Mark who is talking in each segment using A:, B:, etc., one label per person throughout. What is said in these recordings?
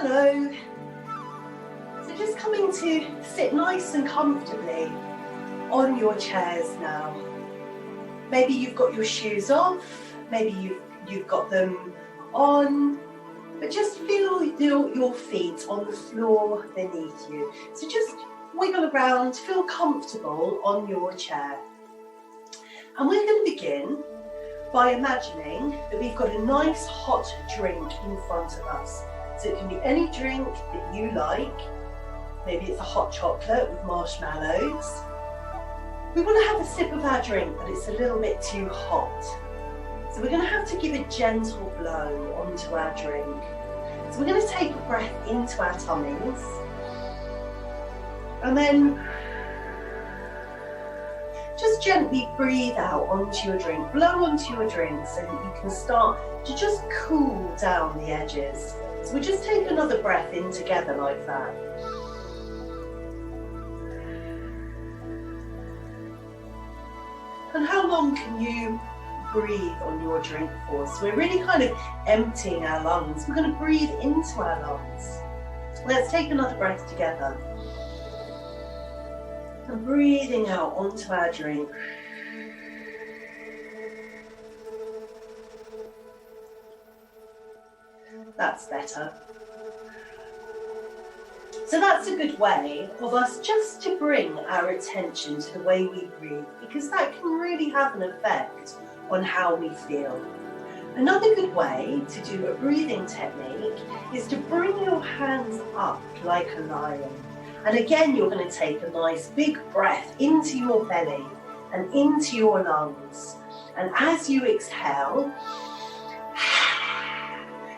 A: Hello. So just coming to sit nice and comfortably on your chairs now. Maybe you've got your shoes off, maybe you've got them on, but just feel your feet on the floor beneath you. So just wiggle around, feel comfortable on your chair. And we're going to begin by imagining that we've got a nice hot drink in front of us. So it can be any drink that you like. Maybe it's a hot chocolate with marshmallows. We want to have a sip of our drink, but it's a little bit too hot. So we're going to have to give a gentle blow onto our drink. So we're going to take a breath into our tummies. And then just gently breathe out onto your drink, blow onto your drink so that you can start to just cool down the edges. So we just take another breath in together like that. And how long can you breathe on your drink for? So we're really kind of emptying our lungs. We're going to breathe into our lungs. Let's take another breath together. And breathing out onto our drink. That's better. So that's a good way of us just to bring our attention to the way we breathe, because that can really have an effect on how we feel. Another good way to do a breathing technique is to bring your hands up like a lion. And again, you're going to take a nice big breath into your belly and into your lungs. And as you exhale,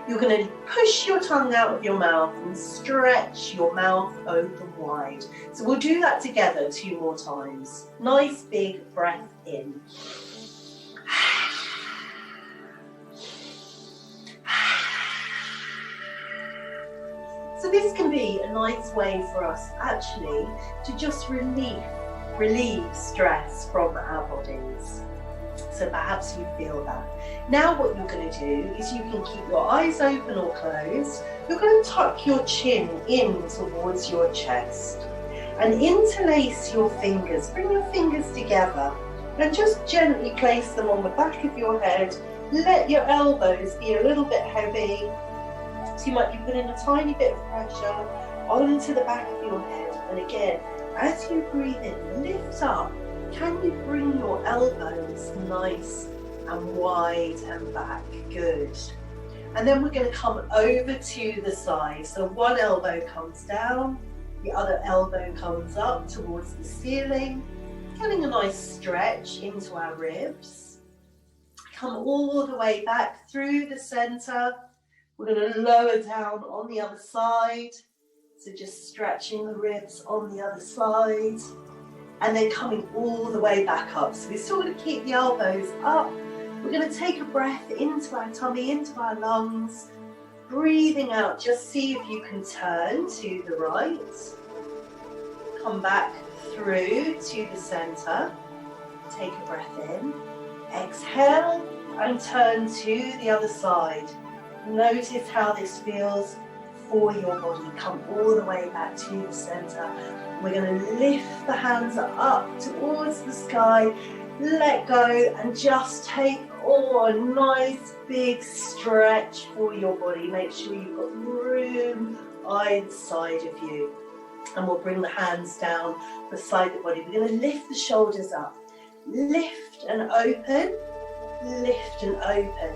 A: you're going to push your tongue out of your mouth and stretch your mouth open wide. So we'll do that together 2 more times. Nice big breath in. So this can be a nice way for us actually to just relieve stress from our bodies. So perhaps you feel that. Now what you're going to do is you can keep your eyes open or closed. You're going to tuck your chin in towards your chest and interlace your fingers. Bring your fingers together and just gently place them on the back of your head. Let your elbows be a little bit heavy. So you might be putting a tiny bit of pressure onto the back of your head. And again, as you breathe in, lift up. Can you bring your elbows nice and wide and back? Good. And then we're going to come over to the side. So one elbow comes down, the other elbow comes up towards the ceiling, getting a nice stretch into our ribs. Come all the way back through the center. We're going to lower down on the other side. So just stretching the ribs on the other side. And then coming all the way back up. So we're still going to keep the elbows up. We're going to take a breath into our tummy, into our lungs. Breathing out, just see if you can turn to the right. Come back through to the center. Take a breath in. Exhale and turn to the other side. Notice how this feels for your body. Come all the way back to the center. We're going to lift the hands up towards the sky, let go, and just take a nice big stretch for your body. Make sure you've got room either side of you. And we'll bring the hands down beside the body. We're going to lift the shoulders up. Lift and open, lift and open.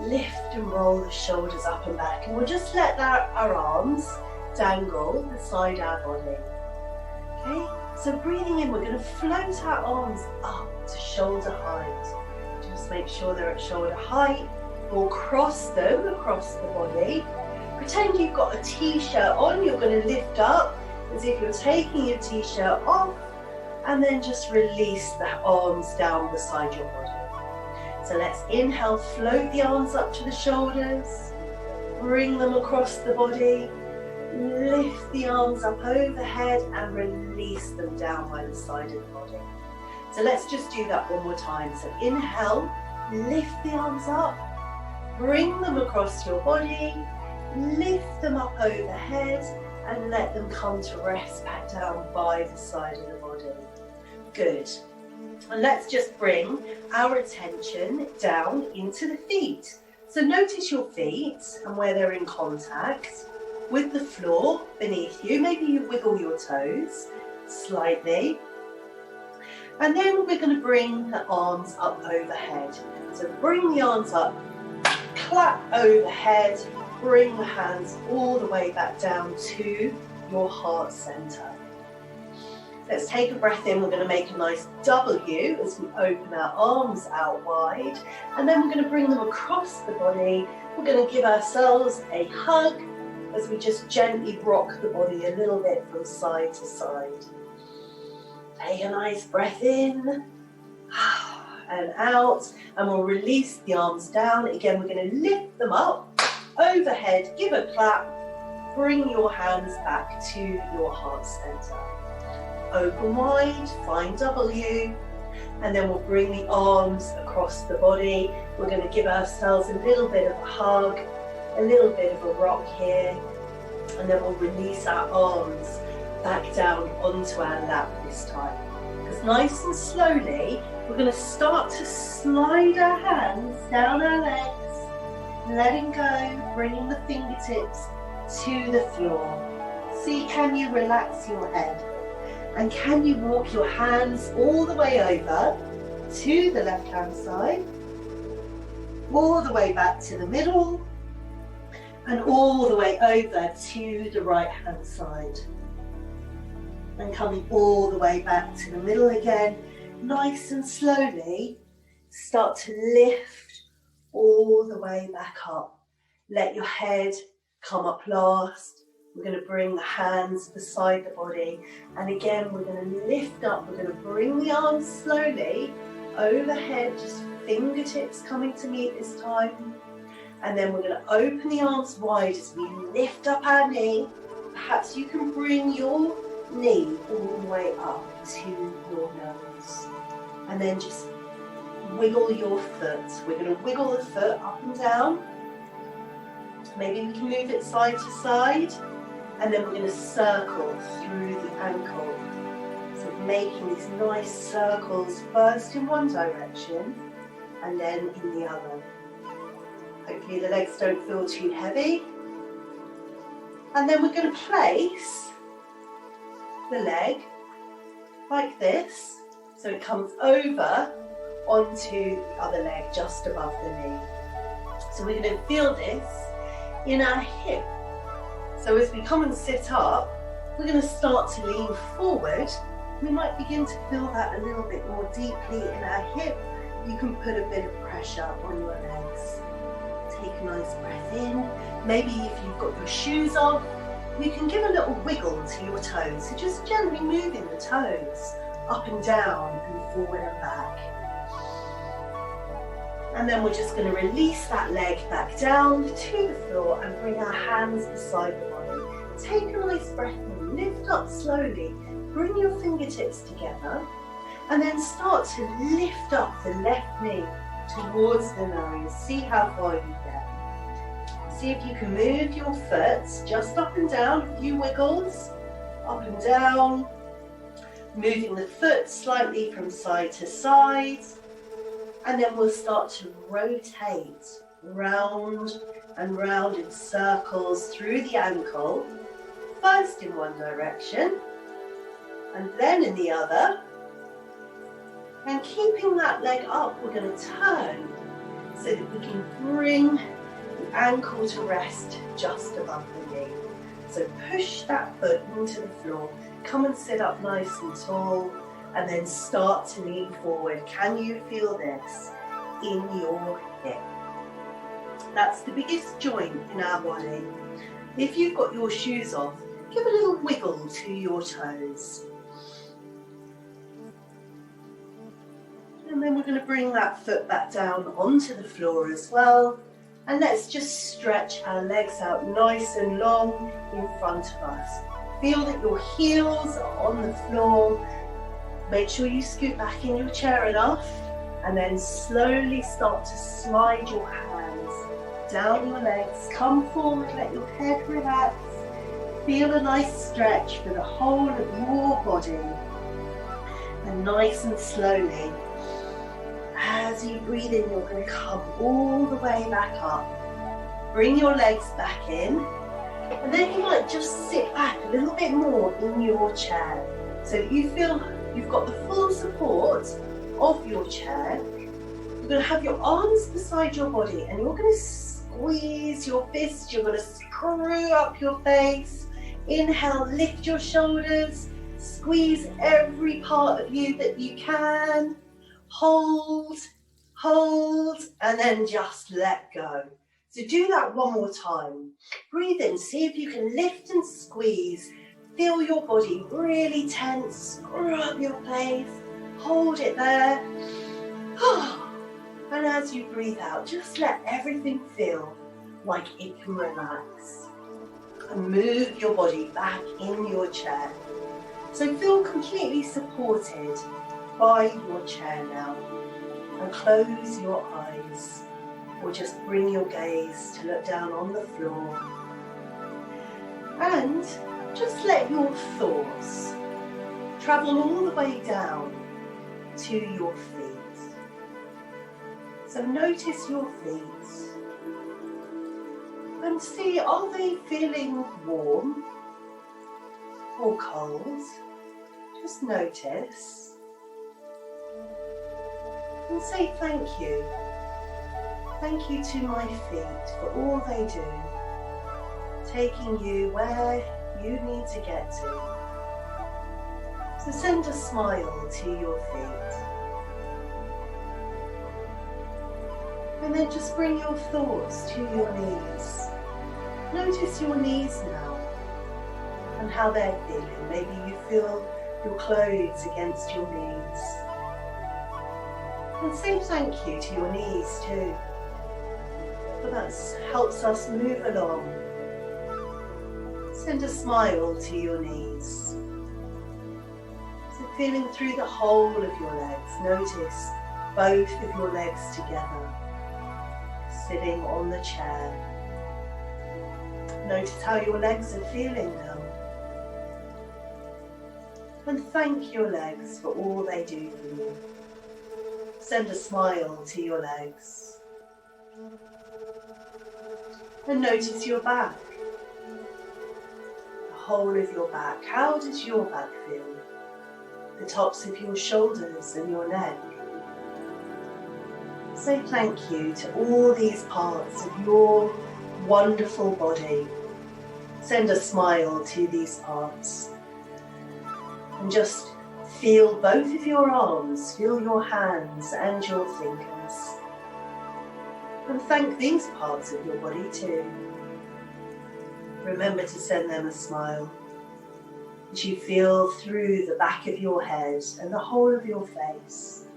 A: Lift and roll the shoulders up and back. And we'll just let our arms dangle beside our body. Okay, so breathing in, we're going to float our arms up to shoulder height. Just make sure they're at shoulder height. We'll cross them across the body. Pretend you've got a t-shirt on. You're going to lift up as if you're taking your t-shirt off, and then just release the arms down beside your body. So let's inhale, float the arms up to the shoulders, bring them across the body, lift the arms up overhead and release them down by the side of the body. So let's just do that one more time. So inhale, lift the arms up, bring them across your body, lift them up overhead and let them come to rest back down by the side of the body. Good. And let's just bring our attention down into the feet. So notice your feet and where they're in contact with the floor beneath you. Maybe you wiggle your toes slightly. And then we're going to bring the arms up overhead. So bring the arms up, clap overhead, bring the hands all the way back down to your heart center. Let's take a breath in. We're going to make a nice W as we open our arms out wide. And then we're going to bring them across the body. We're going to give ourselves a hug as we just gently rock the body a little bit from side to side. Take a nice breath in and out, and we'll release the arms down. Again, we're going to lift them up overhead, give a clap, bring your hands back to your heart center. Open wide, find W, and then we'll bring the arms across the body. We're going to give ourselves a little bit of a hug, a little bit of a rock here, and then we'll release our arms back down onto our lap this time. Because nice and slowly, we're going to start to slide our hands down our legs, letting go, bringing the fingertips to the floor. See, can you relax your head? And can you walk your hands all the way over to the left-hand side, all the way back to the middle, and all the way over to the right-hand side. And coming all the way back to the middle again, nice and slowly, start to lift all the way back up. Let your head come up last. We're going to bring the hands beside the body. And again, we're going to lift up. We're going to bring the arms slowly overhead, just fingertips coming to meet this time. And then we're going to open the arms wide as we lift up our knee. Perhaps you can bring your knee all the way up to your nose. And then just wiggle your foot. We're going to wiggle the foot up and down. Maybe we can move it side to side. And then we're going to circle through the ankle. So making these nice circles, first in one direction and then in the other. Hopefully the legs don't feel too heavy. And then we're going to place the leg like this, so it comes over onto the other leg just above the knee. So we're going to feel this in our hip. So as we come and sit up, we're going to start to lean forward. We might begin to feel that a little bit more deeply in our hip. You can put a bit of pressure on your legs. Take a nice breath in. Maybe if you've got your shoes off, you can give a little wiggle to your toes. So just gently moving the toes up and down and forward and back. And then we're just going to release that leg back down to the floor and bring our hands beside the body. Take a nice breath in, lift up slowly, bring your fingertips together, and then start to lift up the left knee towards the nose. See how far you get. See if you can move your foot just up and down, a few wiggles, up and down, moving the foot slightly from side to side. And then we'll start to rotate round and round in circles through the ankle, first in one direction and then in the other. And keeping that leg up, we're going to turn so that we can bring the ankle to rest just above the knee. So push that foot into the floor, come and sit up nice and tall, and then start to lean forward. Can you feel this in your hip? That's the biggest joint in our body. If you've got your shoes off, give a little wiggle to your toes. And then we're going to bring that foot back down onto the floor as well. And let's just stretch our legs out nice and long in front of us. Feel that your heels are on the floor. Make sure you scoot back in your chair enough, and then slowly start to slide your hands down your legs, come forward, let your head relax. Feel a nice stretch for the whole of your body. And nice and slowly, as you breathe in, you're going to come all the way back up. Bring your legs back in. And then you might just sit back a little bit more in your chair so that you feel you've got the full support of your chair. You're going to have your arms beside your body and you're going to squeeze your fists. You're going to screw up your face. Inhale, lift your shoulders. Squeeze every part of you that you can. Hold, and then just let go. So do that one more time. Breathe in, see if you can lift and squeeze. Feel your body really tense. Screw up your face. Hold it there. And as you breathe out, just let everything feel like it can relax. And move your body back in your chair. So feel completely supported by your chair now. And close your eyes. Or just bring your gaze to look down on the floor. And just let your thoughts travel all the way down to your feet. So notice your feet. And see, are they feeling warm or cold? Just notice. And say thank you. Thank you to my feet for all they do, taking you where you need to get to. So send a smile to your feet. And then just bring your thoughts to your knees. Notice your knees now and how they're feeling. Maybe you feel your clothes against your knees. And say thank you to your knees too. But that helps us move along. Send a smile to your knees. So feeling through the whole of your legs. Notice both of your legs together, sitting on the chair. Notice how your legs are feeling now. And thank your legs for all they do for you. Send a smile to your legs. And notice your back. The whole of your back. How does your back feel? The tops of your shoulders and your neck. Say thank you to all these parts of your wonderful body. Send a smile to these parts. And just feel both of your arms, feel your hands and your fingers. And thank these parts of your body too. Remember to send them a smile as you feel through the back of your head and the whole of your face.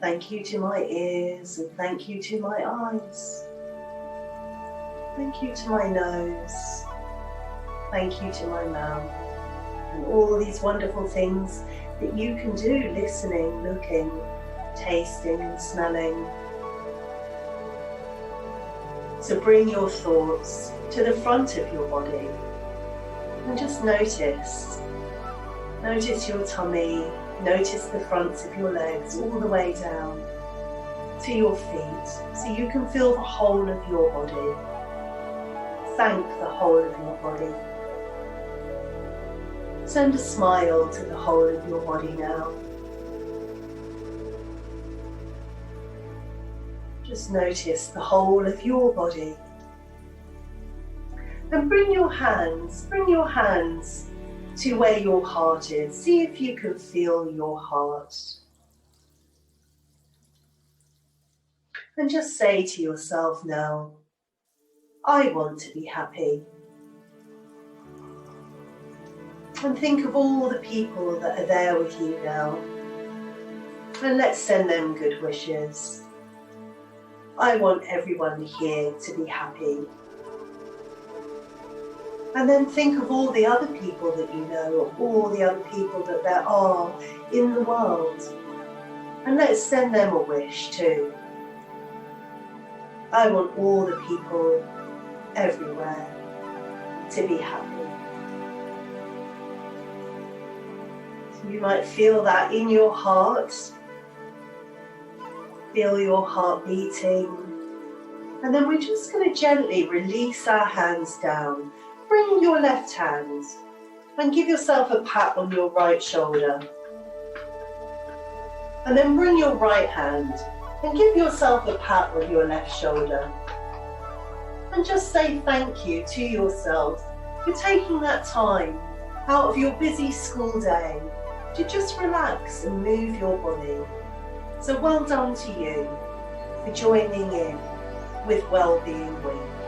A: Thank you to my ears and thank you to my eyes. Thank you to my nose. Thank you to my mouth. And all these wonderful things that you can do, listening, looking, tasting and smelling. So bring your thoughts to the front of your body and just notice. Notice your tummy, notice the fronts of your legs all the way down to your feet so you can feel the whole of your body. Thank the whole of your body. Send a smile to the whole of your body now. Just notice the whole of your body. And bring your hands to where your heart is. See if you can feel your heart. And just say to yourself now, I want to be happy. And think of all the people that are there with you now. And let's send them good wishes. I want everyone here to be happy. And then think of all the other people that you know, or all the other people that there are in the world. And let's send them a wish too. I want all the people everywhere to be happy. So you might feel that in your heart. Feel your heart beating. And then we're just going to gently release our hands down. Bring your left hand and give yourself a pat on your right shoulder. And then bring your right hand and give yourself a pat on your left shoulder. And just say thank you to yourself for taking that time out of your busy school day to just relax and move your body. So well done to you for joining in with Wellbeing Week.